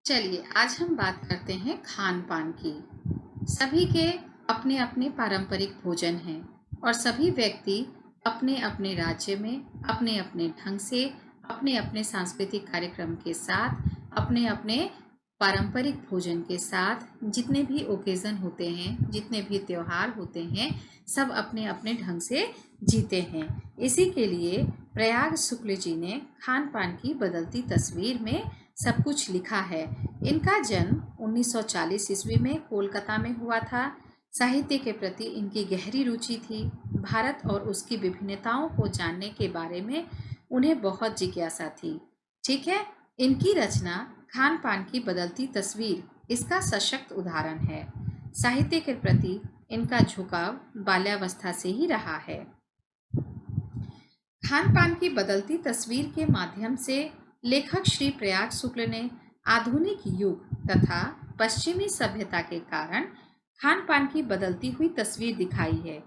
चलिए आज हम बात करते हैं खान पान की। सभी के अपने अपने पारंपरिक भोजन हैं और सभी व्यक्ति अपने अपने राज्य में अपने अपने ढंग से अपने अपने सांस्कृतिक कार्यक्रम के साथ अपने अपने पारंपरिक भोजन के साथ जितने भी ओकेजन होते हैं, जितने भी त्योहार होते हैं, सब अपने अपने ढंग से जीते हैं। इसी के लिए प्रयाग शुक्ल जी ने खान पान की बदलती तस्वीर में सब कुछ लिखा है। इनका जन्म 1940 ईस्वी में कोलकाता में हुआ था। साहित्य के प्रति इनकी गहरी रुचि थी। भारत और उसकी विभिन्नताओं को जानने के बारे में उन्हें बहुत जिज्ञासा थी। ठीक है, इनकी रचना खान पान की बदलती तस्वीर इसका सशक्त उदाहरण है। साहित्य के प्रति इनका झुकाव बाल्यावस्था से ही रहा है। खान पान की बदलती तस्वीर के माध्यम से लेखक श्री प्रयाग शुक्ल ने आधुनिक युग तथा पश्चिमी सभ्यता के कारण खान पान की बदलती हुई तस्वीर दिखाई है।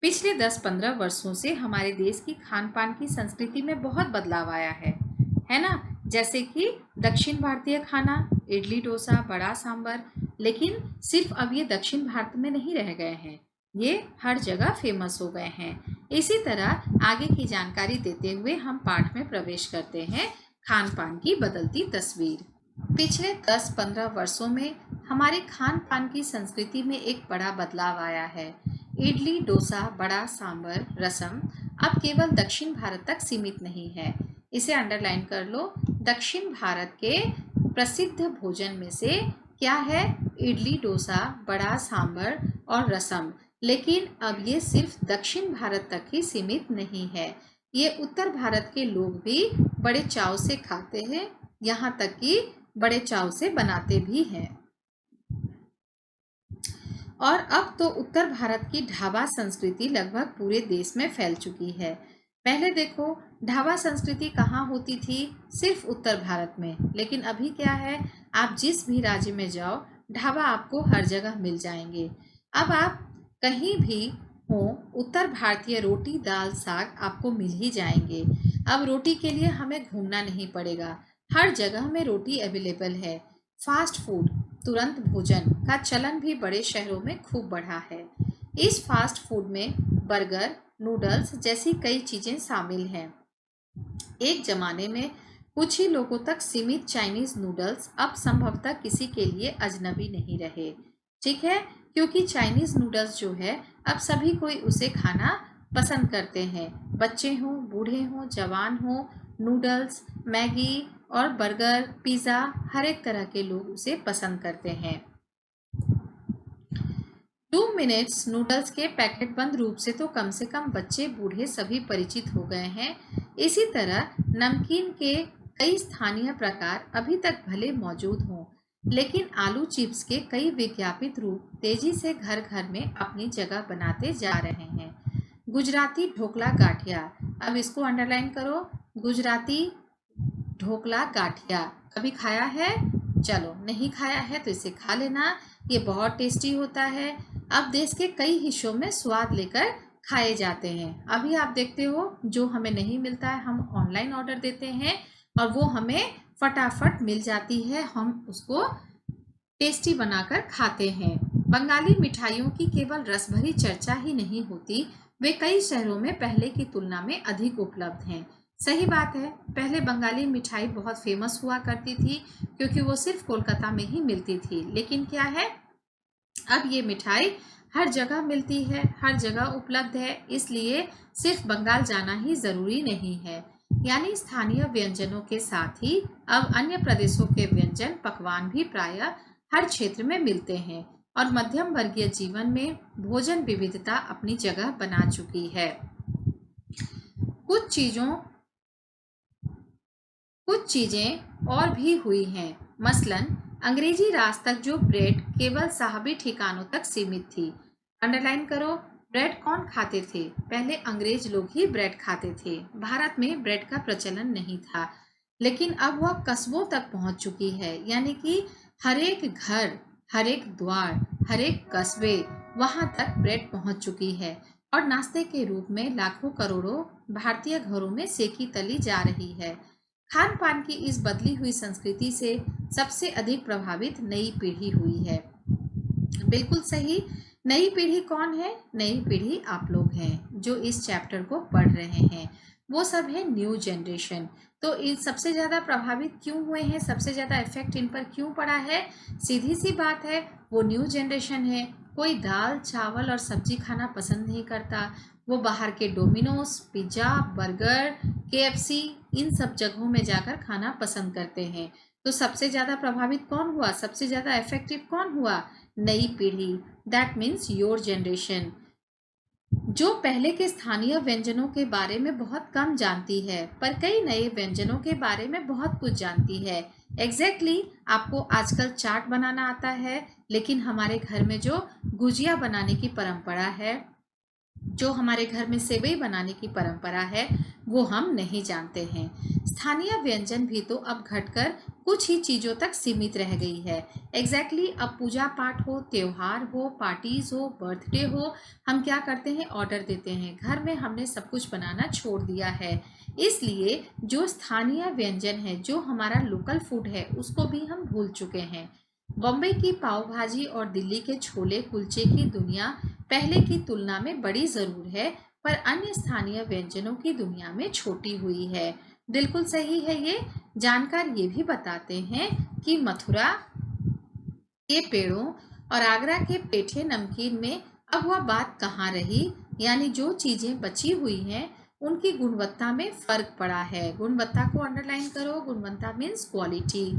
पिछले 10-15 वर्षों से हमारे देश की खान पान की संस्कृति में बहुत बदलाव आया है ना। जैसे कि दक्षिण भारतीय खाना, इडली डोसा, बड़ा सांभर, लेकिन सिर्फ अब ये दक्षिण भारत में नहीं रह गए हैं, ये हर जगह फेमस हो गए हैं। इसी तरह आगे की जानकारी देते हुए हम पाठ में प्रवेश करते हैं। खान पान की बदलती तस्वीर। पिछले 10-15 वर्षों में हमारे खान पान की संस्कृति में एक बड़ा बदलाव आया है। इडली डोसा, बड़ा सांभर, रसम अब केवल दक्षिण भारत तक सीमित नहीं है। इसे अंडरलाइन कर लो। दक्षिण भारत के प्रसिद्ध भोजन में से क्या है? इडली डोसा, बड़ा सांभर और रसम। लेकिन अब ये सिर्फ दक्षिण भारत तक ही सीमित नहीं है, ये उत्तर भारत के लोग भी बड़े चाव से खाते हैं, यहाँ तक कि बड़े चाव से बनाते भी हैं। और अब तो उत्तर भारत की ढाबा संस्कृति लगभग पूरे देश में फैल चुकी है। पहले देखो, ढाबा संस्कृति कहाँ होती थी? सिर्फ उत्तर भारत में। लेकिन अभी क्या है, आप जिस भी राज्य में जाओ, ढाबा आपको हर जगह मिल जाएंगे। अब आप कहीं भी हो, उत्तर भारतीय रोटी दाल साग आपको मिल ही जाएंगे। अब रोटी के लिए हमें घूमना नहीं पड़ेगा, हर जगह में रोटी अवेलेबल है। फास्ट फूड, तुरंत भोजन का चलन भी बड़े शहरों में खूब बढ़ा है। इस फास्ट फूड में बर्गर, नूडल्स जैसी कई चीजें शामिल हैं। एक जमाने में कुछ ही लोगों तक सीमित चाइनीज नूडल्स अब संभवतः किसी के लिए अजनबी नहीं रहे। ठीक है, क्योंकि चाइनीज नूडल्स जो है, अब सभी कोई उसे खाना पसंद करते हैं। बच्चे हों, बूढ़े हों, जवान हों, नूडल्स, मैगी और बर्गर, पिज़्ज़ा, हर एक तरह के लोग उसे पसंद करते हैं। 2 मिनट्स नूडल्स के पैकेट बंद रूप से कम बच्चे बूढ़े सभी परिचित हो गए हैं। इसी तरह नमकीन के कई स्थानीय प्रकार अभी तक भले मौजूद हों, लेकिन आलू चिप्स के कई विज्ञापित रूप तेजी से घर घर में अपनी जगह बनाते जा रहे हैं। गुजराती ढोकला गाठिया, अब इसको अंडरलाइन करो। गुजराती ढोकला गाठिया कभी खाया है? चलो, नहीं खाया है तो इसे खा लेना, ये बहुत टेस्टी होता है। अब देश के कई हिस्सों में स्वाद लेकर खाए जाते हैं। अभी आप देखते हो, जो हमें नहीं मिलता है हम ऑनलाइन ऑर्डर देते हैं और वो हमें फटाफट मिल जाती है, हम उसको टेस्टी बनाकर खाते हैं। बंगाली मिठाइयों की केवल रस भरी चर्चा ही नहीं होती, वे कई शहरों में पहले की तुलना में अधिक उपलब्ध हैं। सही बात है, पहले बंगाली मिठाई बहुत फेमस हुआ करती थी क्योंकि वो सिर्फ कोलकाता में ही मिलती थी। लेकिन क्या है, अब ये मिठाई हर जगह मिलती है, हर जगह उपलब्ध है, इसलिए सिर्फ बंगाल जाना ही जरूरी नहीं है। यानी स्थानीय व्यंजनों के साथ ही अब अन्य प्रदेशों के व्यंजन पकवान भी प्रायः हर क्षेत्र में मिलते हैं और मध्यम वर्गीय जीवन में भोजन विविधता अपनी जगह बना चुकी है। कुछ चीजें और भी हुई हैं। मसलन अंग्रेजी राज तक जो ब्रेड केवल साहबी ठिकानों तक सीमित थी। अंडरलाइन करो, ब्रेड कौन खाते थे? पहले अंग्रेज लोग ही ब्रेड खाते थे, भारत में ब्रेड का प्रचलन नहीं था। लेकिन अब वह कस्बों तक पहुंच चुकी है, यानी कि हर एक घर, हर एक द्वार, हर एक कस्बे, वहां तक ब्रेड पहुंच चुकी है और नाश्ते के रूप में लाखों करोड़ों भारतीय घरों में सेकी तली जा रही है। खान पान की इस बदली हुई संस्कृति से सबसे अधिक प्रभावित नई पीढ़ी हुई है। बिल्कुल सही। नई पीढ़ी कौन है? नई पीढ़ी आप लोग हैं जो इस चैप्टर को पढ़ रहे हैं, वो सब है न्यू जनरेशन। तो इन सबसे ज़्यादा प्रभावित क्यों हुए हैं, सबसे ज़्यादा इफेक्ट इन पर क्यों पड़ा है? सीधी सी बात है, वो न्यू जनरेशन है। कोई दाल चावल और सब्जी खाना पसंद नहीं करता। वो बाहर के डोमिनोज, पिज्ज़ा, बर्गर, केएफसी इन सब जगहों में जाकर खाना पसंद करते हैं। तो सबसे ज़्यादा प्रभावित कौन हुआ, सबसे ज़्यादा इफेक्टिव कौन हुआ? नई पीढ़ी, दैट मीन्स योर जनरेशन, जो पहले के स्थानीय व्यंजनों के बारे में बहुत कम जानती है पर कई नए व्यंजनों के बारे में बहुत कुछ जानती है। एग्जैक्टली आपको आजकल चाट बनाना आता है, लेकिन हमारे घर में जो गुजिया बनाने की परंपरा है, जो हमारे घर में सेवई बनाने की परंपरा है, वो हम नहीं जानते हैं। स्थानीय व्यंजन भी तो अब घटकर कुछ ही चीज़ों तक सीमित रह गई है। एग्जैक्टली अब पूजा पाठ हो, त्योहार हो, पार्टीज हो, बर्थडे हो, हम क्या करते हैं? ऑर्डर देते हैं। घर में हमने सब कुछ बनाना छोड़ दिया है। इसलिए जो स्थानीय व्यंजन है, जो हमारा लोकल फूड है, उसको भी हम भूल चुके हैं। बॉम्बे की पाव भाजी और दिल्ली के छोले कुलचे की दुनिया पहले की तुलना में बड़ी जरूर है, पर अन्य स्थानीय व्यंजनों की दुनिया में छोटी हुई है। बिल्कुल सही है ये। जानकार ये भी बताते हैं कि मथुरा के पेड़ों और आगरा के पेठे नमकीन में अब वह बात कहाँ रही, यानी जो चीजें बची हुई हैं उनकी गुणवत्ता में फर्क पड़ा है। गुणवत्ता को अंडरलाइन करो, गुणवत्ता मीन्स क्वालिटी।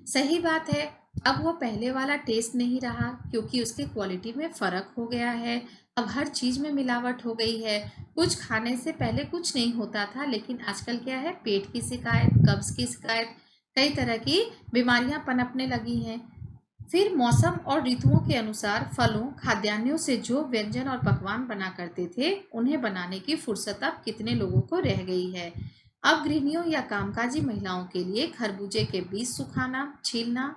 सही बात है, अब वो पहले वाला टेस्ट नहीं रहा क्योंकि उसके क्वालिटी में फर्क हो गया है। अब हर चीज में मिलावट हो गई है। कुछ खाने से पहले कुछ नहीं होता था, लेकिन आजकल क्या है? पेट की शिकायत, कब्ज की शिकायत, कई तरह की बीमारियां पनपने लगी हैं। फिर मौसम और ऋतुओं के अनुसार फलों, खाद्यान्नों से जो व्यंजन और पकवान बना करते थे, उन्हें बनाने की फुर्सत अब कितने लोगों को रह गई है। अब गृहिणियों या कामकाजी महिलाओं के लिए खरबूजे के बीज सुखाना, छीलना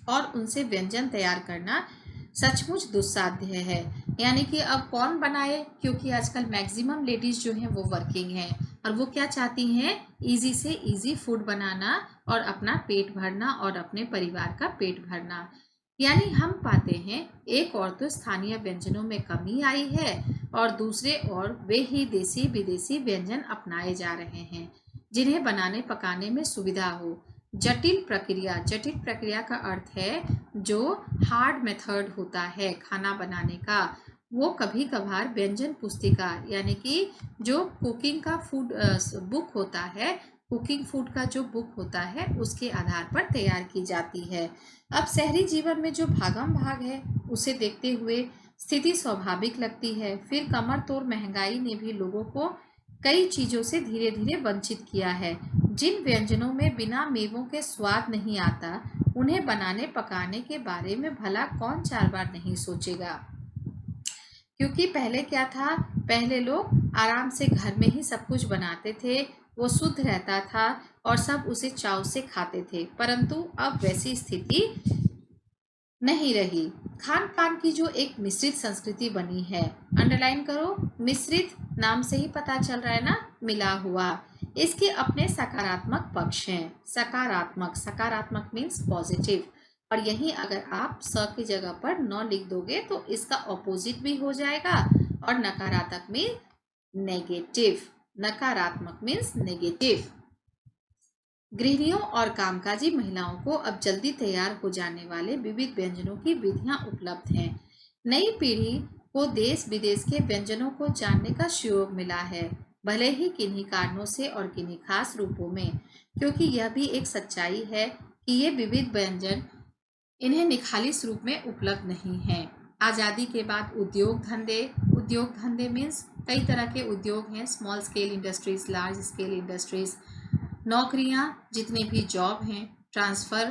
और उनसे व्यंजन तैयार करना सचमुच दुस्साध्य है। यानी कि अब कौन बनाए, क्योंकि आजकल मैक्सिमम लेडीज जो हैं वो वर्किंग हैं और वो क्या चाहती हैं? इजी से इजी फूड बनाना और अपना पेट भरना और अपने परिवार का पेट भरना। यानी हम पाते हैं एक और तो स्थानीय व्यंजनों में कमी आई है और दूसरे और वे ही देसी विदेशी व्यंजन अपनाए जा रहे हैं जिन्हें बनाने पकाने में सुविधा हो। जटिल प्रक्रिया, जटिल प्रक्रिया का अर्थ है जो हार्ड मेथड होता है खाना बनाने का, वो कभी कभार व्यंजन पुस्तिका यानी कि जो कुकिंग का फूड बुक होता है, कुकिंग फूड का जो बुक होता है, उसके आधार पर तैयार की जाती है। अब शहरी जीवन में जो भागम भाग है उसे देखते हुए स्थिति स्वाभाविक लगती है। फिर कमर तोड़ महंगाई ने भी लोगों को कई चीजों से धीरे धीरे वंचित किया है। जिन व्यंजनों में बिना मेवों के स्वाद नहीं आता, उन्हें बनाने पकाने के बारे में भला कौन 4 बार नहीं सोचेगा। क्योंकि पहले क्या था? पहले लोग आराम से घर में ही सब कुछ बनाते थे, वो शुद्ध रहता था और सब उसे चाव से खाते थे, परंतु अब वैसी स्थिति नहीं रही। खान पान की जो एक मिश्रित संस्कृति बनी है, अंडरलाइन करो, मिश्रित, नाम से ही पता चल रहा है ना, मिला हुआ। इसके अपने सकारात्मक पक्ष हैं। सकारात्मक, सकारात्मक मीन्स पॉजिटिव, और यहीं अगर आप स की जगह पर न लिख दोगे तो इसका ऑपोजिट भी हो जाएगा। और नकारात्मक मीन्स नेगेटिव, नकारात्मक मीन्स नेगेटिव। गृहिणियों और कामकाजी महिलाओं को अब जल्दी तैयार हो जाने वाले विविध व्यंजनों की विधियां उपलब्ध हैं। नई पीढ़ी को देश विदेश के व्यंजनों को जानने का सुयोग मिला है, भले ही किन्हीं कारणों से और किन्हीं खास रूपों में, क्योंकि यह भी एक सच्चाई है कि ये विविध व्यंजन इन्हें निखालिस रूप में उपलब्ध नहीं हैं। आज़ादी के बाद उद्योग धंधे मीन्स कई तरह के उद्योग हैं, small scale industries, large scale industries, नौकरियां, जितने भी जॉब हैं, ट्रांसफ़र,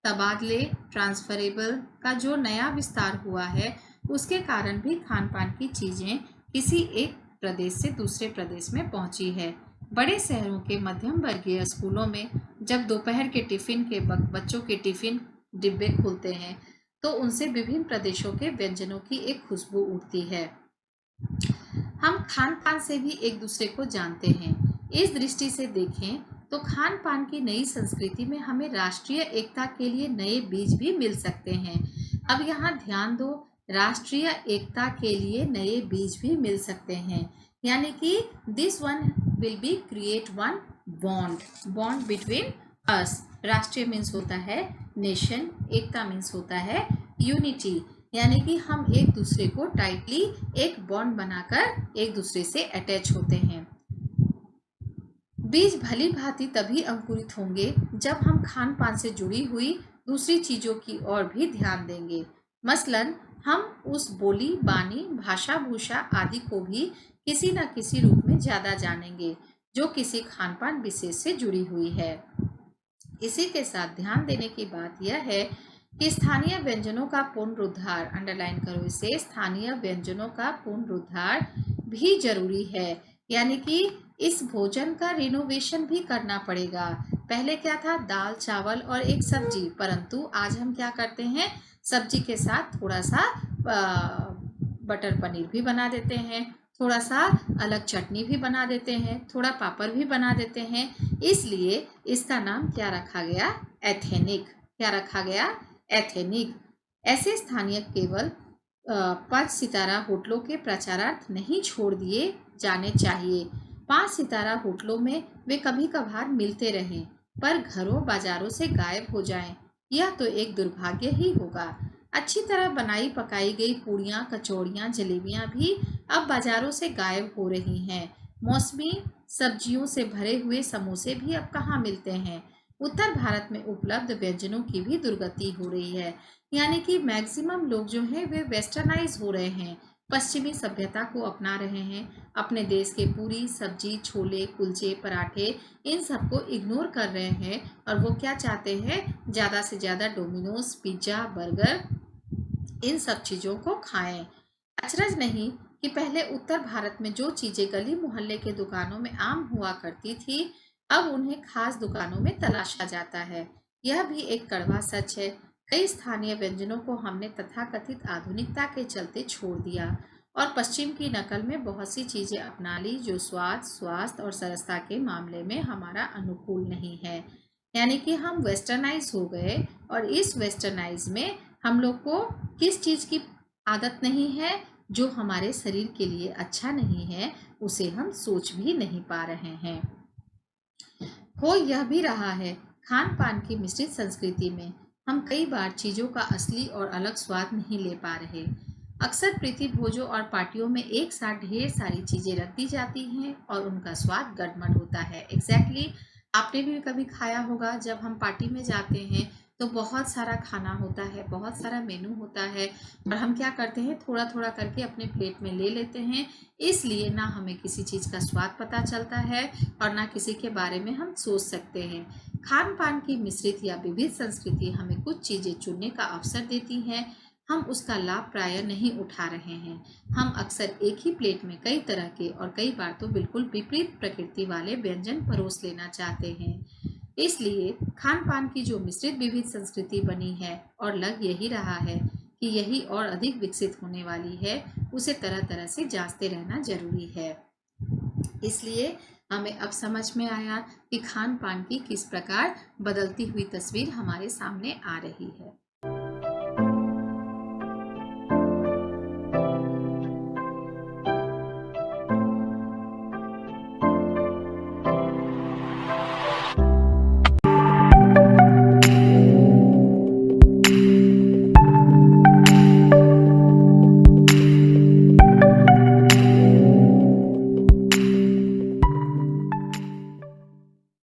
तबादले, ट्रांसफरेबल का जो नया विस्तार हुआ है, उसके कारण भी खान पान की चीज़ें किसी एक प्रदेश से दूसरे प्रदेश में पहुंची है। बड़े शहरों के मध्यम वर्गीय स्कूलों में जब दोपहर के टिफ़िन के वक्त बच्चों के टिफ़िन डिब्बे खुलते हैं तो उनसे विभिन्न प्रदेशों के व्यंजनों की एक खुशबू उठती है। हम खान पान से भी एक दूसरे को जानते हैं। इस दृष्टि से देखें तो खान पान की नई संस्कृति में हमें राष्ट्रीय एकता के लिए नए बीज भी मिल सकते हैं। अब यहाँ ध्यान दो, राष्ट्रीय एकता के लिए नए बीज भी मिल सकते हैं, यानी कि this one will be create one bond between us. राष्ट्रीय मीन्स होता है नेशन, एकता मीन्स होता है यूनिटी, यानी कि हम एक दूसरे को टाइटली एक बॉन्ड बनाकर एक दूसरे से अटैच होते हैं। बीज भली भांति तभी अंकुरित होंगे जब हम खान पान से जुड़ी हुई दूसरी चीजों की ओर भी ध्यान देंगे। मसलन हम उस बोली, बानी, भाषा, भूषा आदि को भी किसी न किसी रूप में ज्यादा जानेंगे जो किसी खान पान विशेष से जुड़ी हुई है। इसी के साथ ध्यान देने की बात यह है कि स्थानीय व्यंजनों का पुनरुद्धार, अंडरलाइन करो इसे, स्थानीय व्यंजनों का पुनरुद्धार भी जरूरी है, यानी कि इस भोजन का रिनोवेशन भी करना पड़ेगा। पहले क्या था, दाल चावल और एक सब्जी, परंतु आज हम क्या करते हैं, सब्जी के साथ थोड़ा सा बटर पनीर भी बना देते हैं, थोड़ा सा अलग चटनी भी बना देते हैं, थोड़ा पापड़ भी बना देते हैं। इसलिए इसका नाम क्या रखा गया, एथेनिक। क्या रखा गया, एथेनिक। ऐसे स्थानीय केवल 5 सितारा होटलों के प्रचारार्थ नहीं छोड़ दिए जाने चाहिए। 5 सितारा होटलों में वे कभी कभार मिलते रहें, पर घरों बाजारों से गायब हो जाएं, यह तो एक दुर्भाग्य ही होगा। अच्छी तरह बनाई पकाई गई पूड़ियाँ, कचौड़ियाँ, जलेबियाँ भी अब बाजारों से गायब हो रही हैं। मौसमी सब्जियों से भरे हुए समोसे भी अब कहाँ मिलते हैं। उत्तर भारत में उपलब्ध व्यंजनों की भी दुर्गति हो रही है, यानी कि मैक्सिमम लोग जो हैं वे वेस्टर्नाइज हो रहे हैं, पश्चिमी सभ्यता को अपना रहे हैं। अपने देश के पूरी, सब्जी, छोले, कुलचे, पराठे, इन सबको इग्नोर कर रहे हैं और वो क्या चाहते हैं, ज़्यादा से ज़्यादा डोमिनोज, पिज्ज़ा, बर्गर, इन सब चीज़ों को खाएं। अचरज नहीं कि पहले उत्तर भारत में जो चीज़ें गली मोहल्ले के दुकानों में आम हुआ करती थी, अब उन्हें खास दुकानों में तलाशा जाता है। यह भी एक कड़वा सच है। कई स्थानीय व्यंजनों को हमने तथाकथित आधुनिकता के चलते छोड़ दिया और पश्चिम की नकल में बहुत सी चीजें अपना ली जो स्वाद, स्वास्थ्य और सरसता के मामले में हमारा अनुकूल नहीं है। यानी कि हम वेस्टर्नाइज हो गए और इस वेस्टर्नाइज में हम लोग को किस चीज की आदत नहीं है, जो हमारे शरीर के लिए अच्छा नहीं है, उसे हम सोच भी नहीं पा रहे हैं। हो यह भी रहा है, खान पान की मिश्रित संस्कृति में हम कई बार चीज़ों का असली और अलग स्वाद नहीं ले पा रहे। अक्सर प्रीति भोजों और पार्टियों में एक साथ ढेर सारी चीज़ें रख दी जाती हैं और उनका स्वाद गड़बड़ होता है। एग्जैक्टली आपने भी कभी खाया होगा, जब हम पार्टी में जाते हैं तो बहुत सारा खाना होता है, बहुत सारा मेनू होता है और हम क्या करते हैं, थोड़ा थोड़ा करके अपने प्लेट में ले लेते हैं। इसलिए ना हमें किसी चीज़ का स्वाद पता चलता है और ना किसी के बारे में हम सोच सकते हैं। खान पान की मिश्रित या विविध संस्कृति हमें कुछ चीज़ें चुनने का अवसर देती हैं, हम उसका लाभ प्राय नहीं उठा रहे हैं। हम अक्सर एक ही प्लेट में कई तरह के और कई बार तो बिल्कुल विपरीत प्रकृति वाले व्यंजन परोस लेना चाहते हैं। इसलिए खान पान की जो मिश्रित विविध संस्कृति बनी है और लग यही रहा है कि यही और अधिक विकसित होने वाली है, उसे तरह तरह से जांचते रहना जरूरी है। इसलिए हमें अब समझ में आया कि खान पान की किस प्रकार बदलती हुई तस्वीर हमारे सामने आ रही है।